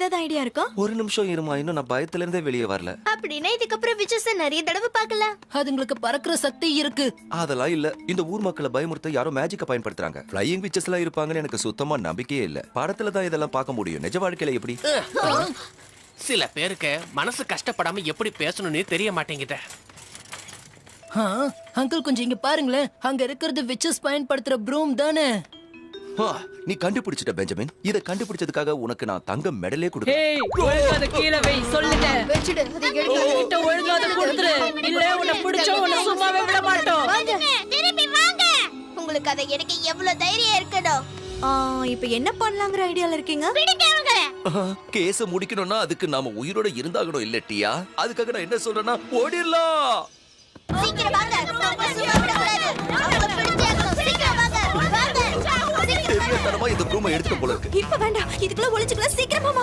ஏதாவது ஐடியா இருக்கா? ஒரு நிமிஷம் இருமா, இன்னும் நான் பயத்துல இருந்தே வெளியே வரல. அப்படின்னா இதுக்கப்புறம் விச்சஸ் நிறைய தடவை பார்க்கலாம். அதுங்களுக்கு பறக்கிற சக்தி இருக்கு. அதெல்லாம் இல்ல. இந்த ஊர் மக்களை பயமுறுத்த யாரோ மேஜிக்க பயன்படுத்துறாங்க. ஃப்ளையிங் விச்சஸ் எல்லாம் இருப்பாங்கன்னு எனக்கு சுத்தமா நம்பிக்கையே இல்ல. படத்துல தான் இதெல்லாம் பார்க்க முடியும். நிஜ வாழ்க்கையில எப்படி? சில பேருக்கு மனசு கஷ்டப்படாம எப்படி பேசணும்னு தெரிய மாட்டேங்குது. அங்கிள் கொஞ்சம் இங்க பாருங்களேன். அங்க இருக்கிறது விச்சஸ் பயன்படுத்துற ப்ரூம் தானே? நீ கண்டுபிடிச்சிட்ட பெஞ்சமின். இத கண்டுபிடிச்சதுக்காக உனக்கு நான் தங்க மெடலே கொடுக்கிறேன். ஏய், ஒழுங்கா அத கீழ வை சொல்லிட்டேன். வெச்சிடு, அதை எடுத்து கிட்ட ஒழுங்கா அத கொடுத்துரு. இல்ல உன்னை பிடிச்சா உன்னை சும்மாவே விட மாட்டோம். திருப்பி வாங்க. உங்களுக்கு அதை எடுக்க எவ்வளவு தைரியம் இருக்கணும்? இப்போ என்ன பண்ணலாங்கிற ஐடியால இருக்கீங்க? கேஸ முடிக்கணும்னா அதுக்கு நாம உயிரோட இருந்தாகணும் இல்லட்டியா? அதுக்காக நான் என்ன சொல்றேன்னா ஓடிடலாம். சீக்கிரம் வாங்க. அவங்க சும்மா விடக்கூடாது. அவங்க பிடிச்சே ஆகணும். சீக்கிரம் வாங்க. வாங்க. தெரியாதனமா இந்த ப்ரூமை எடுத்துட்டு போல இருக்கு. இப்ப வேண்டாம், இதுக்குள்ள ஒளிச்சுக்கலாம். சீக்கிரமா